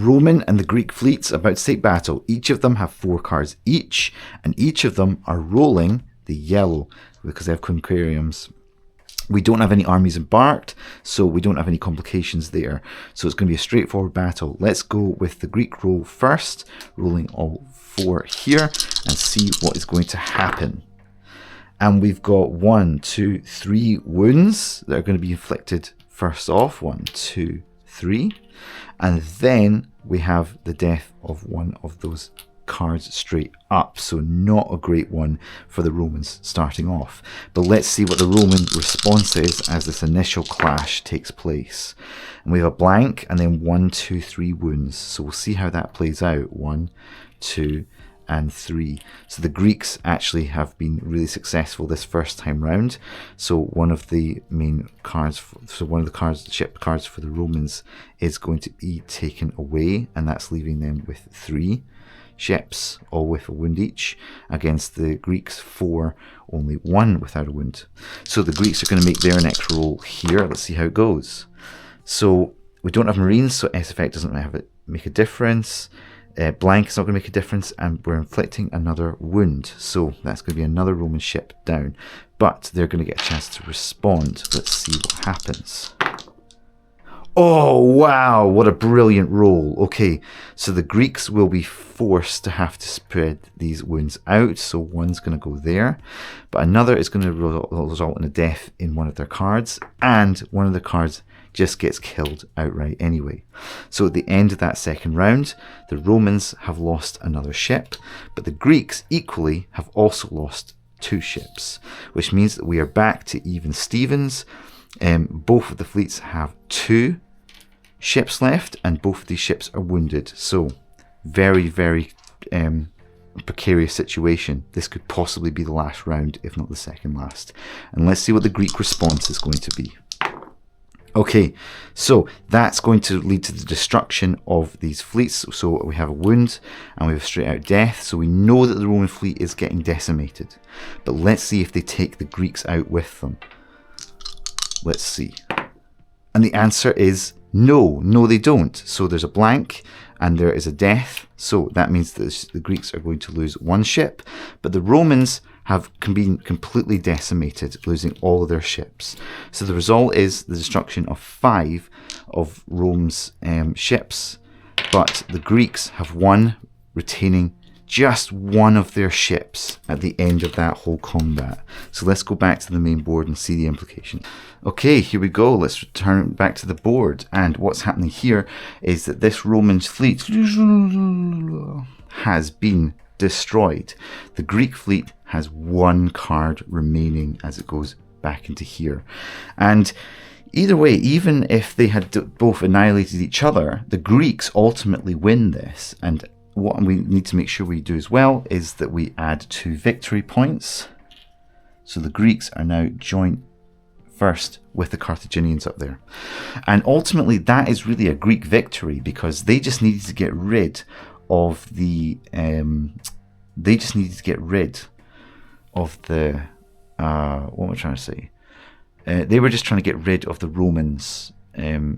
Roman and the Greek fleets about to take battle. Each of them have 4 cards each, and each of them are rolling the yellow because they have quinquiriums. We don't have any armies embarked, so we don't have any complications there. So it's going to be a straightforward battle. Let's go with the Greek roll first, rolling all 4 here, and see what is going to happen. And we've got 1, 2, 3 wounds that are going to be inflicted first off. 1, 2, 3. And then we have the death of one of those cards straight up. So not a great one for the Romans starting off. But let's see what the Roman response is as this initial clash takes place. And we have a blank and then 1, 2, 3 wounds. So we'll see how that plays out. 1, 2, and 3. So the Greeks actually have been really successful this first time round. So one of the main cards, one of the cards, ship cards for the Romans is going to be taken away, and that's leaving them with 3 ships, all with a wound each, against the Greeks 4, only 1 without a wound. So the Greeks are going to make their next roll here. Let's see how it goes. So we don't have Marines, so S effect doesn't make a difference. Blank is not going to make a difference, and we're inflicting another wound. So that's going to be another Roman ship down. But they're going to get a chance to respond. Let's see what happens. Oh, wow, what a brilliant roll. Okay, so the Greeks will be forced to have to spread these wounds out. So one's going to go there, but another is going to result in a death in one of their cards, and one of the cards just gets killed outright anyway. So at the end of that second round, the Romans have lost another ship, but the Greeks equally have also lost 2 ships, which means that we are back to even Stevens. Both of the fleets have 2 ships left, and both of these ships are wounded. So very, very precarious situation. This could possibly be the last round, if not the second last. And let's see what the Greek response is going to be. Okay, so that's going to lead to the destruction of these fleets. So we have a wound and we have straight out death. So we know that the Roman fleet is getting decimated. But let's see if they take the Greeks out with them. Let's see. And the answer is no. No, they don't. So there's a blank and there is a death. So that means that the Greeks are going to lose 1 ship. But the Romans have been completely decimated, losing all of their ships. So the result is the destruction of 5 of Rome's ships, but the Greeks have won, retaining just 1 of their ships at the end of that whole combat. So let's go back to the main board and see the implication. Okay, here we go. Let's return back to the board. And what's happening here is that this Roman fleet has been destroyed. The Greek fleet has 1 card remaining as it goes back into here. And either way, even if they had both annihilated each other, the Greeks ultimately win this. And what we need to make sure we do as well is that we add 2 victory points. So the Greeks are now joint first with the Carthaginians up there. And ultimately that is really a Greek victory, because they just needed to get rid of the what am I trying to say? They were just trying to get rid of the Romans'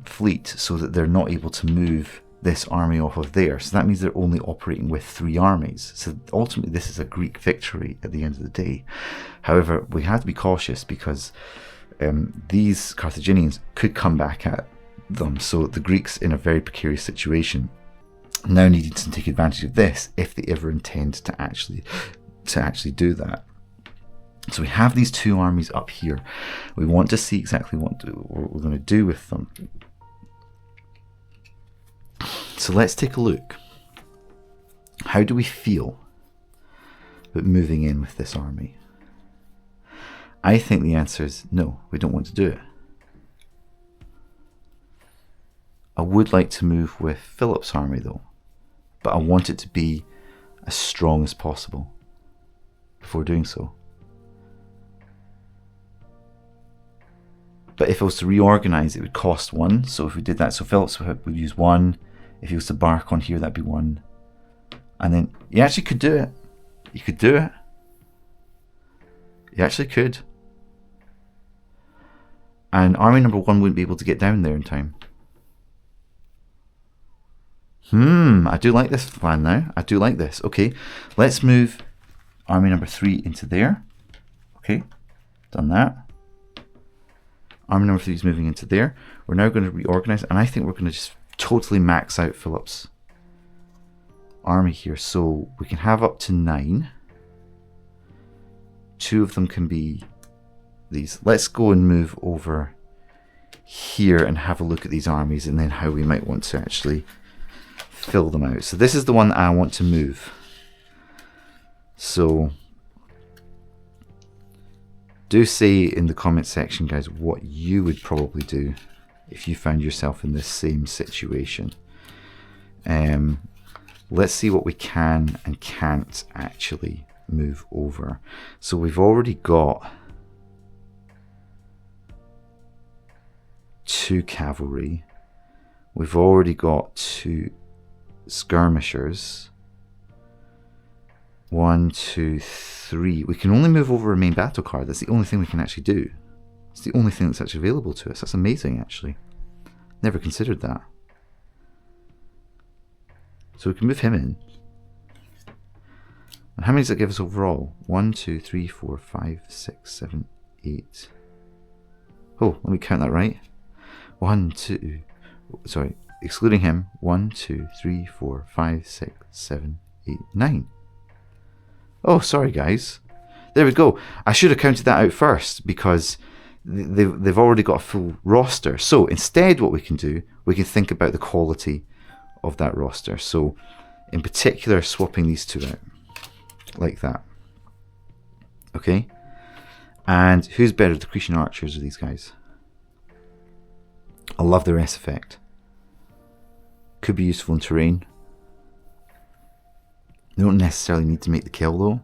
fleet so that they're not able to move this army off of there. So that means they're only operating with 3 armies. So ultimately this is a Greek victory at the end of the day. However, we have to be cautious, because these Carthaginians could come back at them. So the Greeks, in a very precarious situation, now needing to take advantage of this if they ever intend to actually do that. So we have these 2 armies up here. We want to see exactly what we're going to do with them. So let's take a look. How do we feel about moving in with this army? I think the answer is no, we don't want to do it. I would like to move with Philip's army though, but I want it to be as strong as possible before doing so. But if I was to reorganize, it would cost 1. So if we did that, so Philip's would use 1. If he was to bark on here, that'd be 1. And then you actually could do it. You could do it. You actually could. And army number 1 wouldn't be able to get down there in time. I do like this plan now. I do like this. Okay, let's move army number 3 into there. Okay, done that. Army number 3 is moving into there. We're now going to reorganize, and I think we're going to just totally max out Philip's army here. So we can have up to 9. 2 of them can be these. Let's go and move over here and have a look at these armies and then how we might want to actually fill them out. So this is the one that I want to move. So do say in the comment section, guys, what you would probably do if you found yourself in this same situation. Let's see what we can and can't actually move over. So we've already got 2 cavalry. We've already got 2 skirmishers. 1, 2, 3. We can only move over a main battle card. That's the only thing we can actually do. It's the only thing that's actually available to us. That's amazing, actually. Never considered that. So we can move him in. And how many does that give us overall? 1, 2, 3, 4, 5, 6, 7, 8. Oh, let me count that right. 1, 2, sorry, excluding him. 1, 2, 3, 4, 5, 6, 7, 8, 9. Oh, sorry guys. There we go. I should have counted that out first because they've already got a full roster. So instead what we can do, we can think about the quality of that roster. So in particular, swapping these 2 out like that. Okay. And who's better, the Cretan archers or these guys? I love the rest effect. Could be useful in terrain. You don't necessarily need to make the kill though.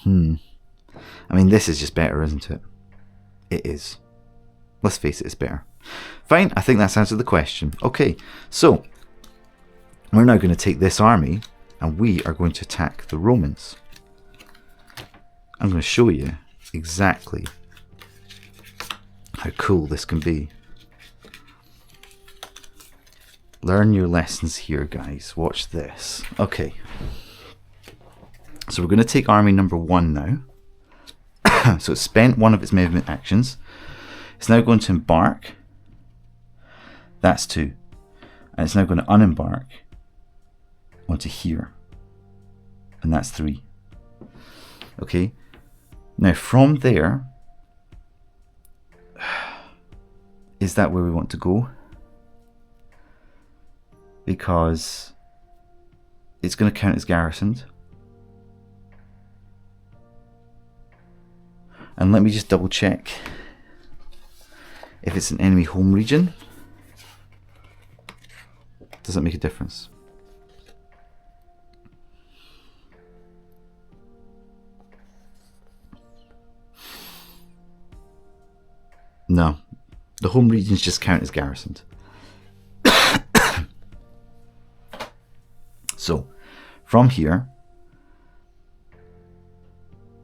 I mean, this is just better, isn't it? It is. Let's face it, it's better. Fine, I think that's answered the question. Okay, so we're now going to take this army and we are going to attack the Romans. I'm going to show you exactly how cool this can be. Learn your lessons here, guys. Watch this. Okay. So we're going to take army number 1 now. So it's spent one of its movement actions. It's now going to embark. That's 2. And it's now going to unembark onto here. And that's 3. Okay. Now from there, is that where we want to go? Because it's going to count as garrisoned. And let me just double check if it's an enemy home region. Does that make a difference? No, the home regions just count as garrisoned. So, from here,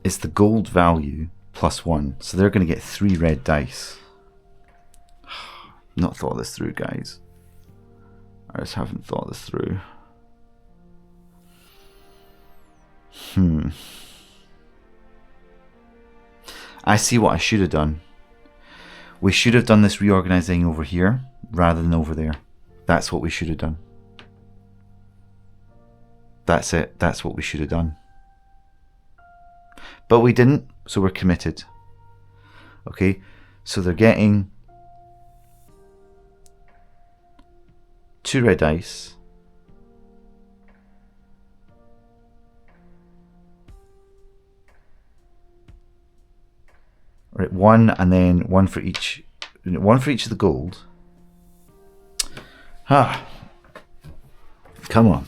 it's the gold value +1. So they're going to get 3 red dice. Not thought this through, guys. I just haven't thought this through. I see what I should have done. We should have done this reorganizing over here rather than over there. That's what we should have done. That's it. That's what we should have done. But we didn't, so we're committed. Okay, so they're getting 2 red dice. Right, 1 and then 1 for each. 1 for each of the gold. Come on.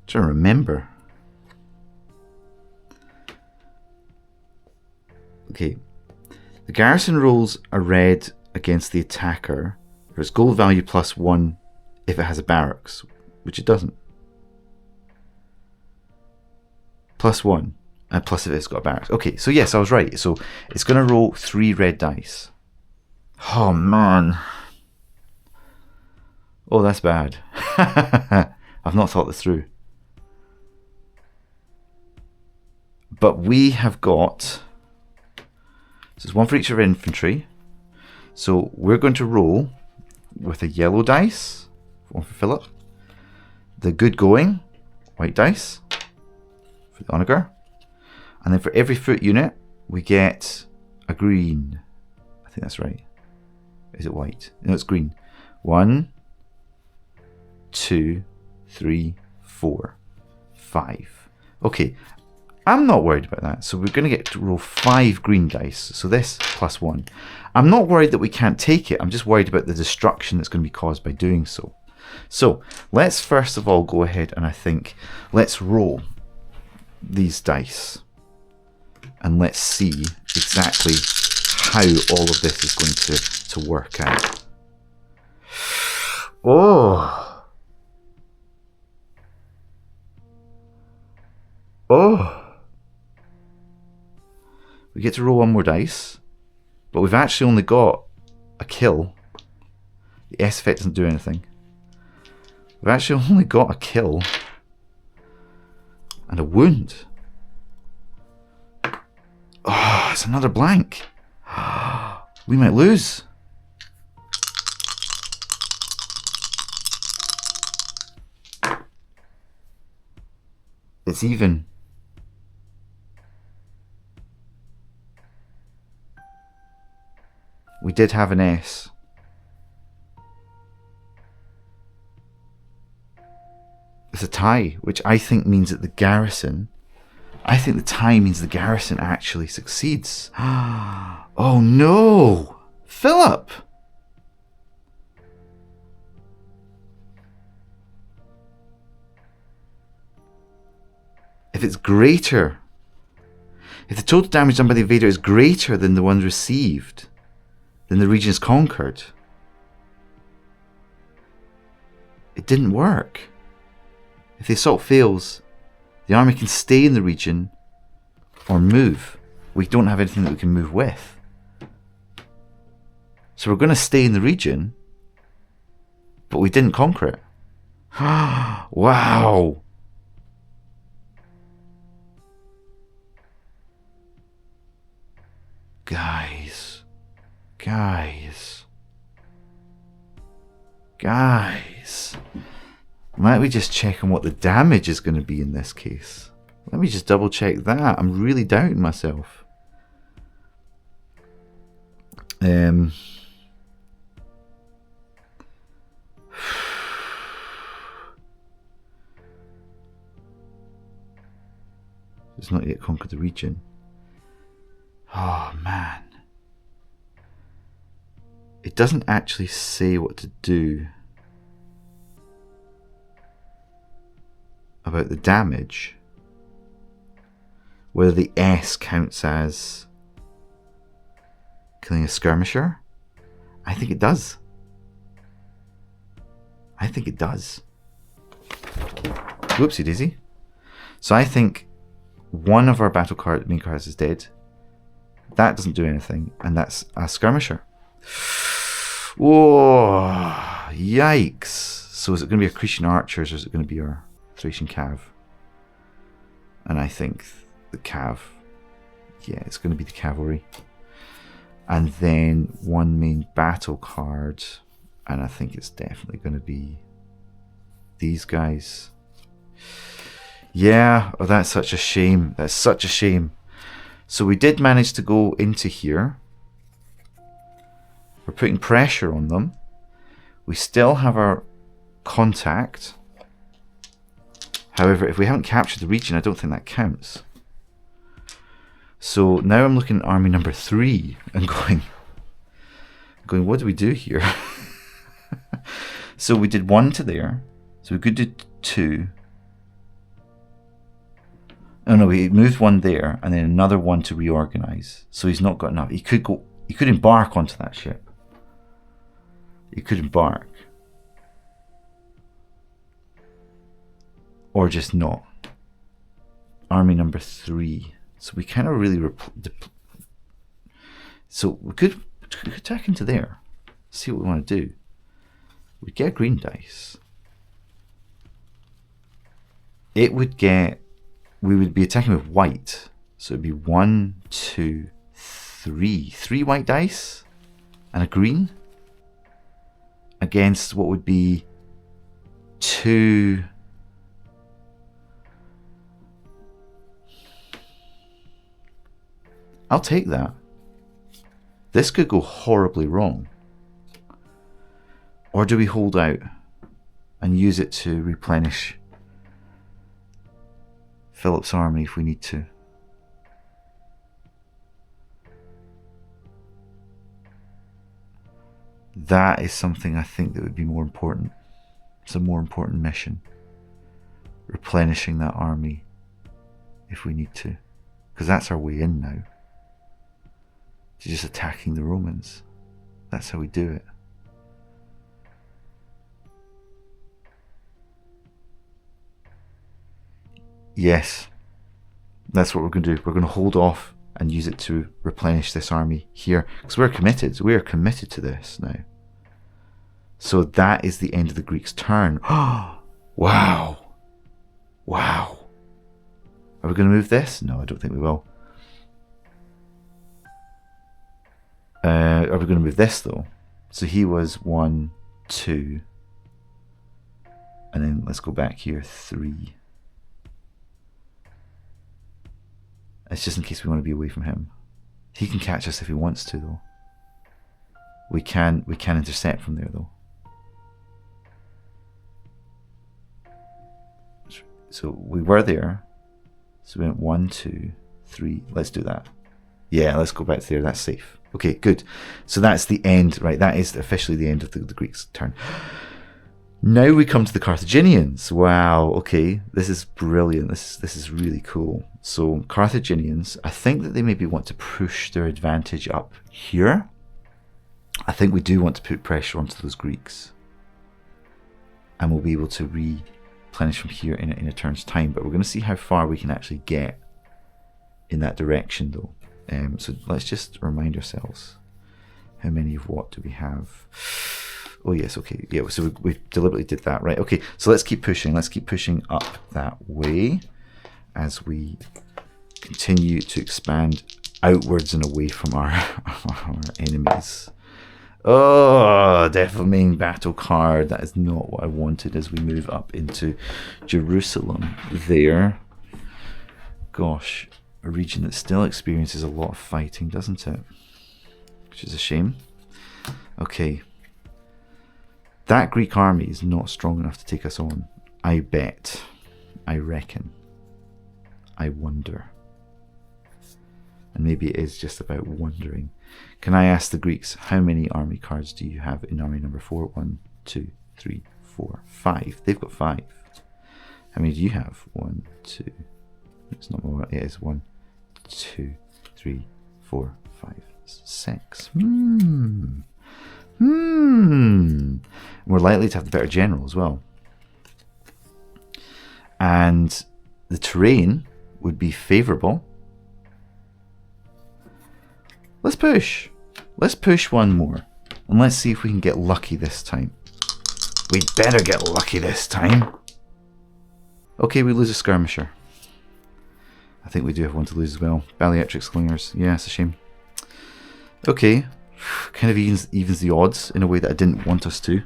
Trying to remember. Okay. The garrison rolls are red against the attacker. There's gold value +1 if it has a barracks, which it doesn't. +1. Plus if it's got a barracks. Okay, so yes, I was right. So it's going to roll 3 red dice. Oh, man. Oh, that's bad. I've not thought this through. But we have got... So it's 1 for each of our infantry. So we're going to roll with a yellow dice. 1 for Philip. The good going, white dice. For the onager. And then for every foot unit, we get a green. I think that's right. Is it white? No, it's green. 1, 2, 3, 4, 5. Okay, I'm not worried about that. So we're going to get to roll 5 green dice. So this plus 1. I'm not worried that we can't take it. I'm just worried about the destruction that's going to be caused by doing so. So let's first of all go ahead and I think let's roll these dice. And let's see exactly how all of this is going to work out. Oh. Oh. We get to roll 1 more dice. But we've actually only got a kill. The S effect doesn't do anything. We've actually only got a kill. And a wound. Oh, it's another blank. We might lose. It's even. We did have an S. It's a tie, which I think means that the garrison... I think the tie means the garrison actually succeeds. Oh no! Philip! If it's greater... If the total damage done by the invader is greater than the one received, then the region is conquered. It didn't work. If the assault fails, the army can stay in the region or move. We don't have anything that we can move with. So we're going to stay in the region, but we didn't conquer it. Wow! Guys. Might we just check on what the damage is going to be in this case? Let me just double check that. I'm really doubting myself. It's not yet conquered the region. Oh man. It doesn't actually say what to do about the damage. Whether the S counts as killing a skirmisher. I think it does. Whoopsie daisy. So I think one of our battle card main cards is dead. That doesn't do anything, and that's a skirmisher. Whoa, yikes. So is it going to be our Cretan archers or is it going to be our Thracian cav? And I think the cav, yeah, it's going to be the cavalry. And then one main battle card, and I think it's definitely going to be these guys. Yeah, oh, that's such a shame. That's such a shame. So we did manage to go into here. We're putting pressure on them. We still have our contact. However, if we haven't captured the region, I don't think that counts. So now I'm looking at army number 3 and going, what do we do here? So we did 1 to there. So we could do 2. Oh no, we moved 1 there and then another 1 to reorganize. So he's not got enough. He could embark onto that ship. He could embark. Or just not. Army number 3. So we kind of really so we could attack into there. See what we want to do. We get green dice. It would get. We would be attacking with white. So it'd be 1, 2, 3. 3 white dice and a green against what would be 2. I'll take that. This could go horribly wrong. Or do we hold out and use it to replenish Philip's army if we need to? That is something I think that would be more important. It's a more important mission. Replenishing that army if we need to. Because that's our way in now. To just attacking the Romans. That's how we do it. Yes. That's what we're going to do. We're going to hold off and use it to replenish this army here. Because we're committed. We are committed to this now. So that is the end of the Greeks' turn. Wow. Wow. Are we going to move this? No, I don't think we will. Are we going to move this though? So he was 1, 2. And then let's go back here, 3. It's just in case we want to be away from him. He can catch us if he wants to though. We can intercept from there though. So we were there. So we went 1, 2, 3. Let's do that. Yeah, let's go back there. That's safe. Okay, good. So that's the end, right? That is officially the end of the Greeks' turn. Now we come to the Carthaginians. Wow, okay. This is brilliant. This is really cool. So Carthaginians, I think that they maybe want to push their advantage up here. I think we do want to put pressure onto those Greeks. And we'll be able to replenish from here in a turn's time. But we're going to see how far we can actually get in that direction though. So let's just remind ourselves. How many of what do we have? Oh yes, okay. Yeah, so we deliberately did that, right? Okay, so let's keep pushing. Let's keep pushing up that way as we continue to expand outwards and away from our enemies. Oh, Deafening Battle card. That is not what I wanted as we move up into Jerusalem there. Gosh, a region that still experiences a lot of fighting, doesn't it? Which is a shame. Okay. That Greek army is not strong enough to take us on. I bet. I reckon. I wonder. And maybe it is just about wondering. Can I ask the Greeks, how many army cards do you have in army number 4? 1, 2, 3, 4, 5. They've got 5. How many do you have? 1, 2. It's not more. It is 1, 2, 3, 4, 5, 6. We're likely to have the better general as well. And the terrain would be favourable. Let's push. Let's push one more. And let's see if we can get lucky this time. We'd better get lucky this time. Okay, we lose a skirmisher. I think we do have one to lose as well. Baleatrix Slingers. Yeah, it's a shame. Okay. Kind of evens the odds in a way that I didn't want us to.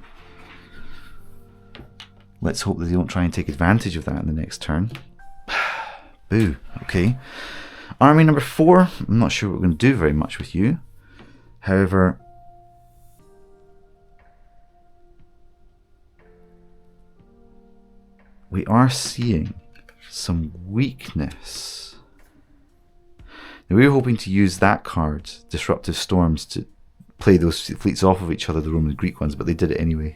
Let's hope that they don't try and take advantage of that in the next turn. Boo. Okay. Army number 4. I'm not sure what we're going to do very much with you. However, we are seeing some weakness. Now, we were hoping to use that card, Disruptive Storms, to play those fleets off of each other, the Roman and Greek ones, but they did it anyway.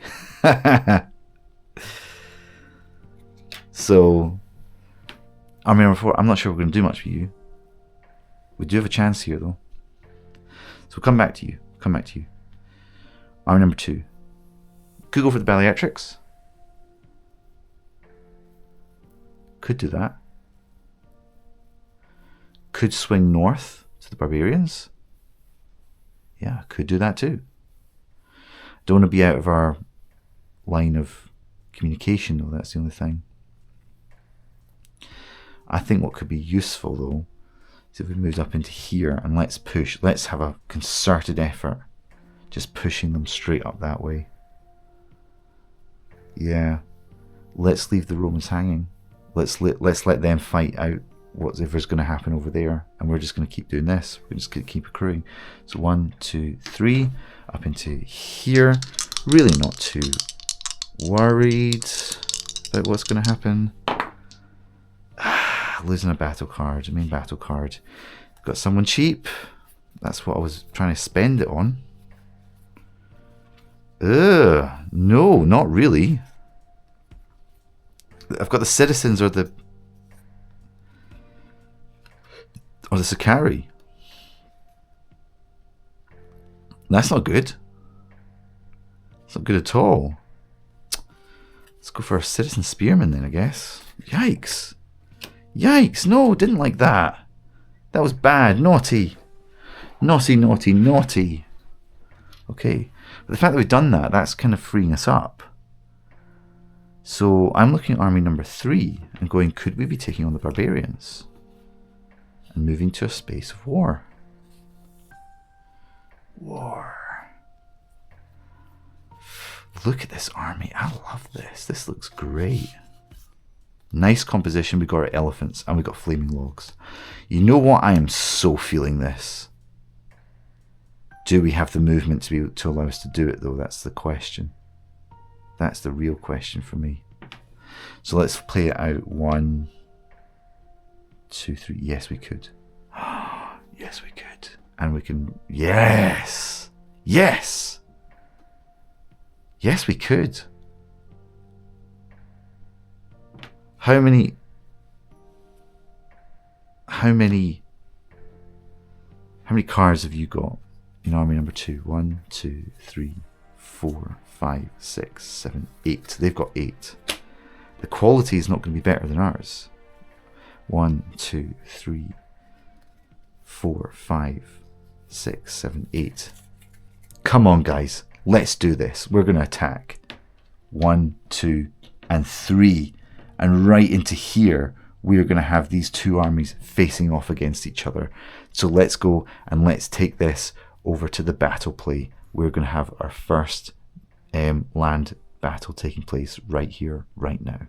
So, army number 4, I'm not sure we're going to do much for you. We do have a chance here, though. So we'll come back to you. Come back to you. Army number 2. Could go for the Baleatrix. Could do that. Could swing north to the barbarians. Yeah, could do that too. Don't want to be out of our line of communication though, that's the only thing. I think what could be useful though is if we moved up into here and let's push, let's have a concerted effort just pushing them straight up that way. Yeah, let's leave the Romans hanging. Let's let them fight out whatever's going to happen over there, and we're just going to keep doing this. We're just going to keep accruing. So 1, 2, 3 up into here. Really not too worried about what's going to happen. Losing a battle card, a main battle card. Got someone cheap. That's what I was trying to spend it on. No, not really. I've got the citizens or the Sakari. That's not good. It's not good at all. Let's go for a citizen spearman then, I guess. Yikes. Yikes, no, didn't like that. That was bad, naughty. Naughty, naughty, naughty. Okay, but the fact that we've done that, that's kind of freeing us up. So I'm looking at army number 3 and going, could we be taking on the barbarians? And moving to a space of war. War. Look at this army, I love this. This looks great. Nice composition. We got our elephants and we got flaming logs. You know what? I am so feeling this. Do we have the movement to allow us to do it though? That's the question. That's the real question for me. So let's play it out. 1, 2, 3. Yes, we could. Yes, we could. And we can. Yes. Yes. Yes, we could. How many cards have you got in army number 2? 1, 2, 3, 4, 5, 6, 7, 8. They've got 8. The quality is not going to be better than ours. 1, 2, 3, 4, 5, 6, 7, 8. Come on, guys. Let's do this. We're going to attack. 1, 2, and 3. And right into here, we're going to have these two armies facing off against each other. So let's go and let's take this over to the BattlePlay. We're going to have our first land battle taking place right here, right now.